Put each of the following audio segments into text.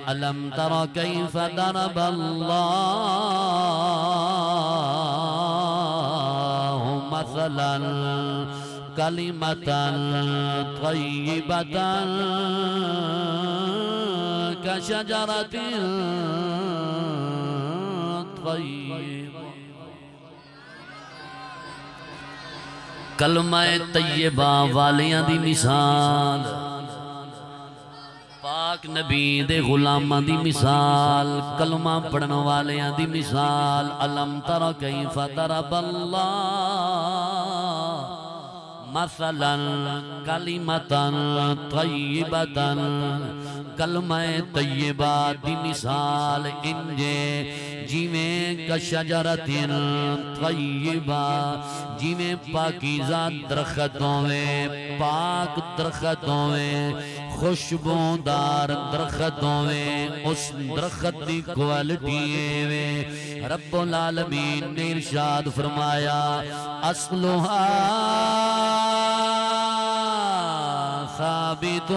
ألم تر كيف ضرب الله مثلا كلمة طيبة كشجرة طيبة کلمہ طیبہ والیاں دی مثال پاک نبی دے غلاماں دی مثال کلمہ پڑھن والیاں دی مثال الم تر کیف ضرب اللہ مثلا کلمۃ طیبۃ کلمہ طیبہ دی مثال انجے جیویں کشجرۃ طیبہ جیویں پاکیزہ درخت ہوئے پاک درخت ہوئے خوشبودار درخت ہوئے اس درخت دی کوالٹی ہے رب العالمین نے ارشاد فرمایا اصلها ثابت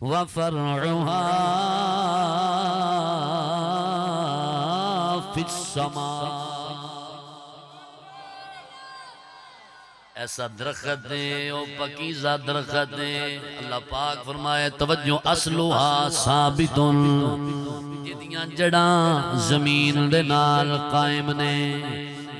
وفرعها في السماء ایسا درخت دے او پاکیزہ درخت دے اللہ پاک فرمائے توجہ اصلها ثابت جدیاں جڑاں زمین دے نال قائم نے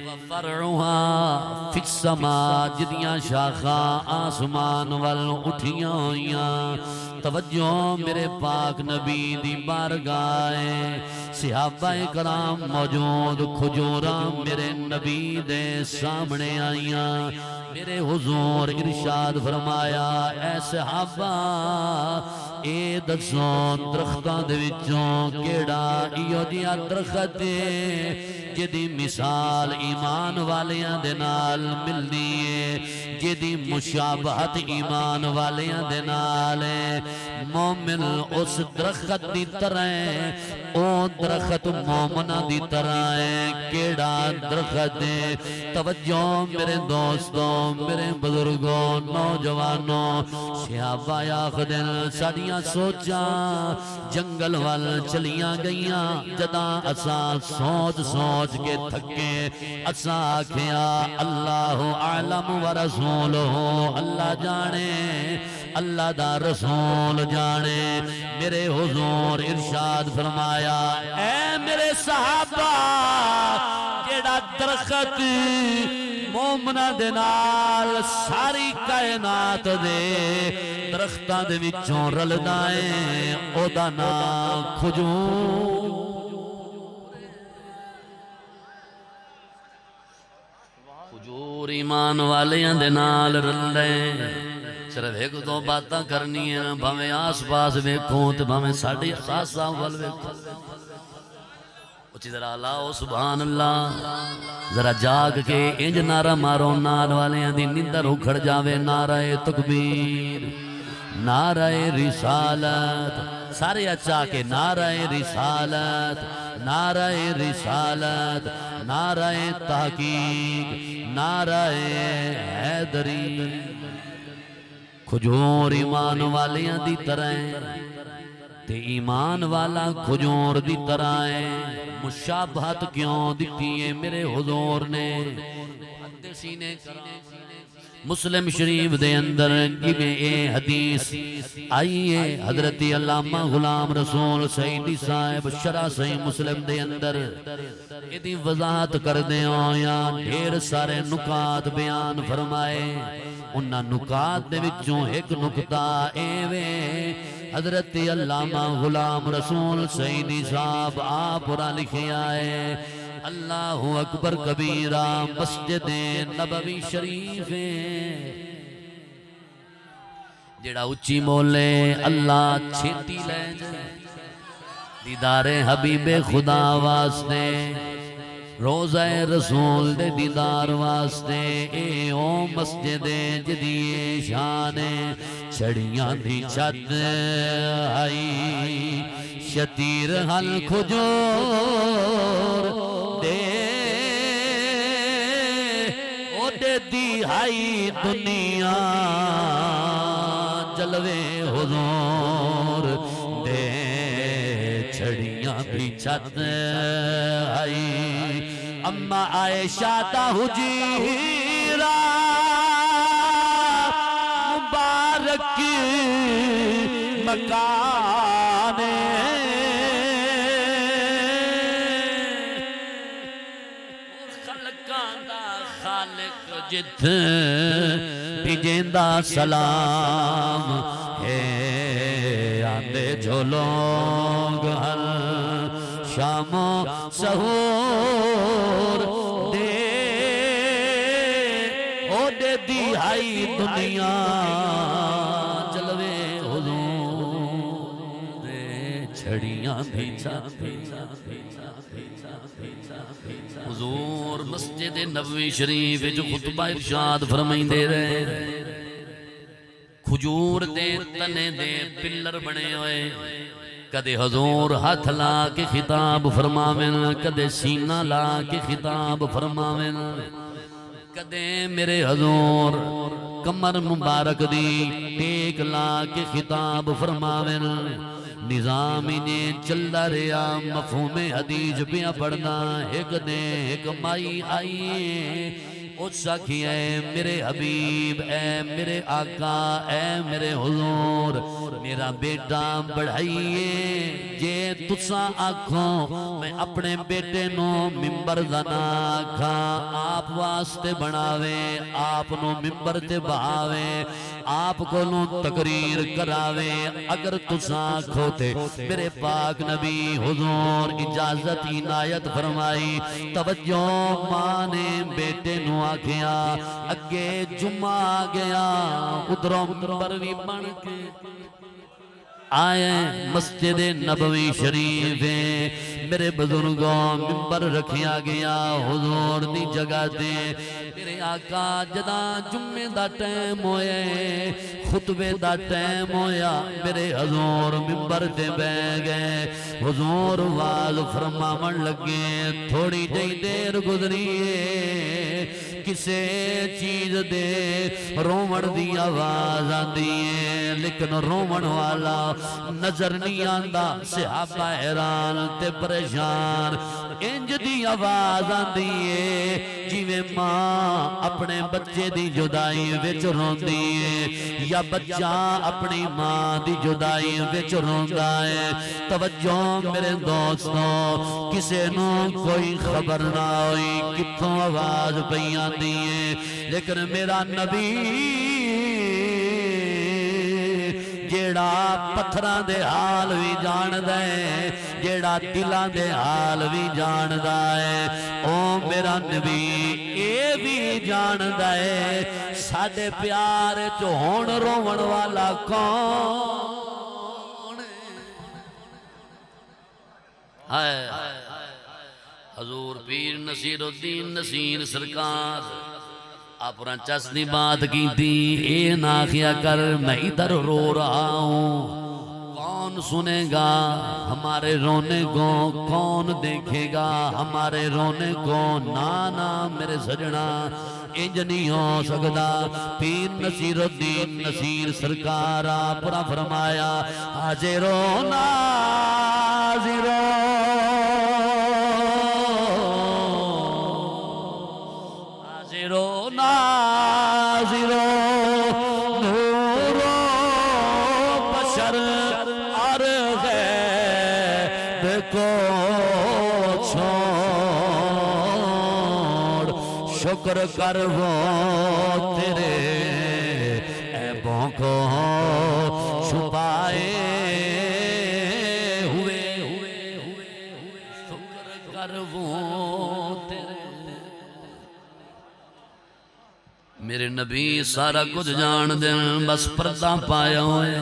وفرعها فی السماء جدیاں شاخاں آسمان وال اٹھیاں ہویاں توجہ میرے پاک نبی دی بارگاہ صحابہ کرام موجود کھجوراں میرے نبی دے سامنے آئیاں میرے حضور ارشاد فرمایا اے صحابہ اے دسو درختاں دے وچوں کیڑا ایو جیا درخت جدی مثال ایمان والیاں دے نال ملدی ہے جدی مشابہت ایمان والیاں دے نال مومن اس درخت دی طرح او درخت مومنہ دی طرح ہے کیڑا درخت ہے توجہ میرے دوستوں میرے بزرگوں نوجوانوں صحابہ آخدن ساڑیاں سوچاں جنگل وال چلیاں گئیاں جداں اساں سوچ سوچ کے تھکے اساں آکھیا اللہ اعلم ورسولہ اللہ جانے اللہ دا رسول جانے میرے حضور ارشاد فرمایا اے میرے صحابہ کیڑا درخت مومنہ دے نال ساری کائنات دے درختاں دے وچوں رلدائیں او دا نام کھجور کھجور ایمان والیاں دے نال رلدائیں صرف ایک دو باتاں کرنی ہیں بھامیں آس پاس ویکھوں تے بھامیں ساڑھی احساساں وال ویکھوں اچھی ذرا لاؤ سبحان اللہ ذرا جاگ کے انج نعرہ مارو نال والیاں دی نیندر اکھڑ جاوے نعرہ تکبیر نعرہ رسالت سارے اچھا کے نعرہ رسالت نعرہ رسالت نعرہ تحقیق نعرہ حیدری کھجور ایمان والیاں دی طرح تے ایمان والا کھجور دی طرح ہے مشابہت کیوں دیتی ہے میرے حضور نے مسلم شریف دے اندر جبیں اے حدیث آئیے حضرت علامہ غلام رسول سعیدی صاحب شرح صحیح مسلم دے اندر ادھی وضاحت کر دیں یا ڈھیر سارے نکات بیان فرمائے انہاں نکات دے وچوں ایک نکتہ ایوے حضرت علامہ غلام رسول سعیدی صاحب آپ را لکھے آئے اللہ اکبر کبیرہ مسجد نبوی شریف جڑا اچھی مولے اللہ چھیتی لے جائے دیدار حبیب خدا واسطے روزہ رسول دے دیدار واسطے اے او مسجد جدی شان چڑیاں دی چھت آئی شتیر حل کھجور دے او دے دی ہائی دنیا جلوے حضور دے چھڑیاں بھی چھت آئی اما عائشہ دا حجیرہ مبارک مکان جت بجیندہ سلام ہے آندے جو لوگ ہر شام و سحور دے او دے دیہائی دنیا جلوے حضور دے چھڑیاں بھیچا حضور مسجد نبوی شریف جو خطبہ ارشاد فرمائیں دے رہے کھجور دے تنے دے پلر بنے ہوئے کدے حضور ہاتھ لا کے خطاب فرماویں کدے سینہ لا کے خطاب فرماویں کدے میرے حضور کمر مبارک دی ٹیک لا کے خطاب فرماویں نظامی نے چلدا رہا مفہوم حدیث پیا پڑھنا ایک دے ایک مائی آئیے اس ساکھی اے میرے حبیب اے میرے آقا اے میرے حضور میرا بیٹا بڑھائیے جے تساں آکھوں میں اپنے بیٹے نو ممبر دنا کھا آپ واسطے بناوے آپ نو ممبر تے بہاوے آپ کو نو تقریر کراوے اگر تساں کھوتے میرے پاک نبی حضور اجازت عنایت فرمائی توجہ ماں نے بیٹے نو آکھیا اگے جمعہ گیا ادھروں ممبر بھی بن کے آئے مسجد نبوی شریف میرے بزرگوں ممبر رکھیا گیا حضور دی جگہ دے میرے آقا جدا جمعے دا ٹائم ہوئے خطبے دا ٹائم ہویا میرے حضور ممبر تے بہ گئے حضور واز فرماون لگے تھوڑی جئی دیر گزریے کسے چیز دے رومن دی آواز آندی ہے لیکن رومن والا نظر نہیں آندا صحابہ حیران تے پریشان انج دی آواز آندی ہے جیویں ماں اپنے بچے دی جدائی وچ روندی ہے یا بچہ اپنی ماں دی جدائی وچ روندا ہے توجہ میرے دوستوں کسے نو کوئی خبر نہ ہوئی کتھوں آواز پئی آندی ہے لیکن میرا نبی جیڑا پتھراں دے حال بھی جاندے جیڑا دلاں دے حال بھی جاندے او میرا نبی اے بھی جاندے ساڈے پیار چ ہون روون والا کون ہے حضور پیر نصیر الدین نصیر سرکار آپ چس دی بات کی تھی اے ناخیا کر میں ادھر رو رہا ہوں کون سنے گا ہمارے رونے کو کون دیکھے گا ہمارے رونے کو نانا میرے سجنا انج نہیں ہو سکتا پیر نصیر الدین نصیر سرکار آپ نے فرمایا حاضرو ناظرو ناظرو نورو بشر عرض کو چھوڑ شکر کر وہ تیرے عیبوں کو چھپائے ہوئے شکر کر وہ تیرے میرے نبی سارا کچھ جان دیں بس پردہ پایا ہوئے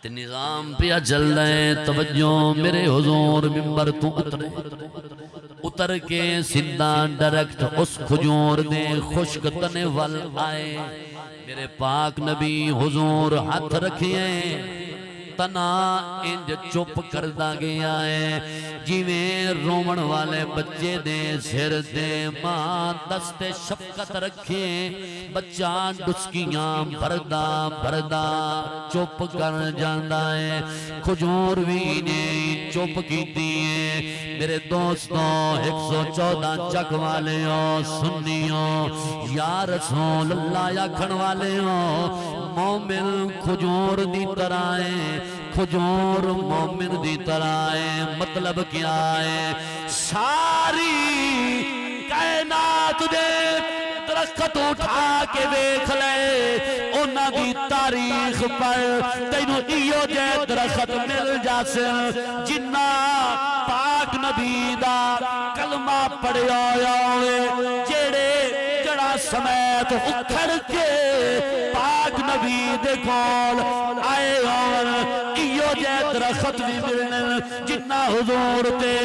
تے نظام پیا چل رہے توجہ میرے حضور ممبر تو اتر کے سدھا ڈائریکٹ اس کھجور دے خشک تنے ول آئے میرے پاک نبی حضور ہاتھ رکھے تنا انج چپ کردہ گیا ہے جویں رومن والے بچے دے سر دے ماں دست شفقت رکھے بچہ ڈسکیاں بھردا بھردا چپ کر جاندا ہے کھجور بھی نے چپ کیتی ہے میرے دوستوں 114 چک والے ہو سنیوں یا رسول اللہ یا کھن والے ہو مومن کھجور دی طرح ہے کھجور مومن دی طرح ہے مطلب کیا ہے ساری کائنات دے درخت اٹھا کے بیکھ لے اونا دی تاریخ پر تینو ایو جے درخت مل جاسے جنہ پاک نبی دا کلمہ پڑھے آیا ہوئے جیڑے جڑا سمیت اکھڑ کے پاک نبی دے کول آئے اور ایو جے درخت بھی ملنے جنہ حضور تے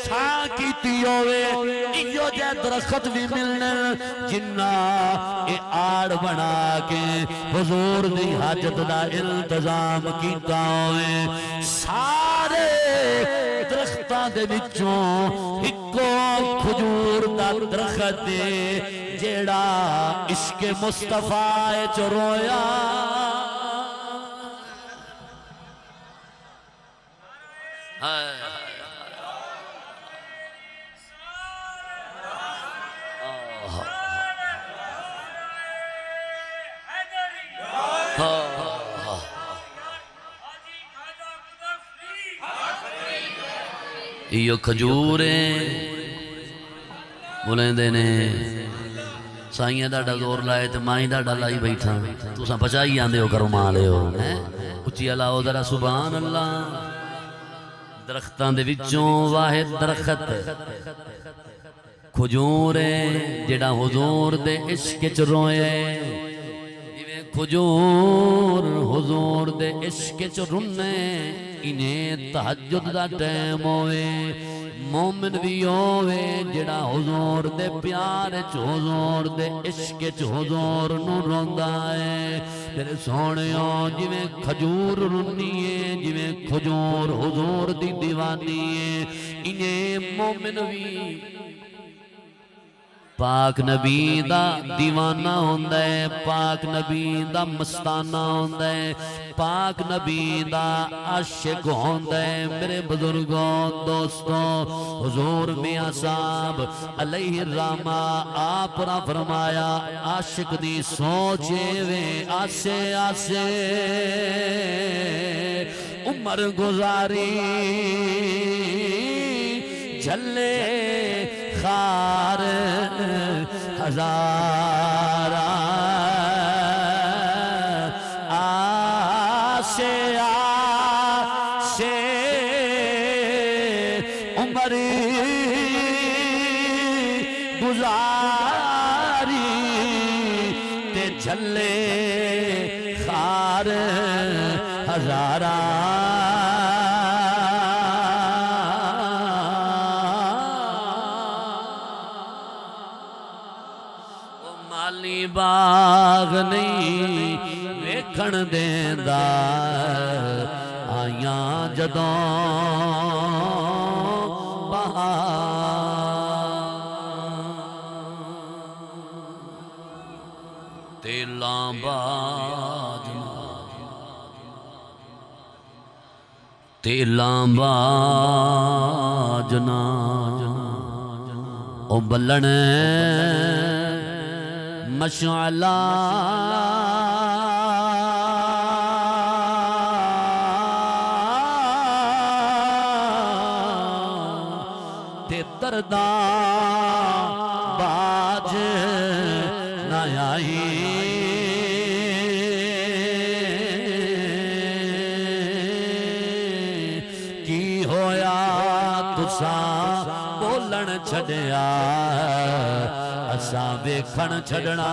چھاں کیتی ہوئے ایو جے درخت بھی ملنے جنہ اے آڑ بنا کے حضور دی حاجت دا التزام کیتا ہوئے سارے درختاں دے وچوں اکو کھجور دا درخت دے جیڑا عشق مصطفیٰ چ رویا یہ کھجوریں بولیں دینے سائیاں ڈاڈا زور لائے تو مائیں ڈاڈا لائی بیٹھا تو ساں پچائی آندے ہو کرو ماں لے ہو اچھی اللہ ذرا سبحان اللہ درختان دے وچوں واحد درخت کھجوریں جڑا حضور دے عشق چ روئے کھجور حضور دے عشق چ رنے انہیں تہجد دا ٹیم ہوئے مومن بھی ہوئے جڑا حضور دے پیار چ حضور دے عشق چ حضور نو روندا ہے تیرے سونیوں جویں کھجور رنی ہے جویں کھجور حضور دی دیوانی ہے انہیں مومن بھی پاک نبی دا دیوانہ ہوندہ ہے پاک نبی دا مستانہ ہوندہ ہے پاک نبی دا عاشق ہوندہ ہے میرے بزرگوں دوستوں حضور میاں صاحب علیہ الرحمہ آپ نے فرمایا عاشق دی سوچے وے آسے آسے عمر گزاری جھلے خار ہزارہ آسے آسے عمر گزاری تے جھلے خار ہزارہ باغ نہیں ویکھن دیندا آیاں جدوں بہار تیلاں باجنا تیلاں باجنا او بلن مشعلہ تے درداں باج نہ آئی کی ہویا تساں بولن چھڈیا اساں ویکھن چھڈنا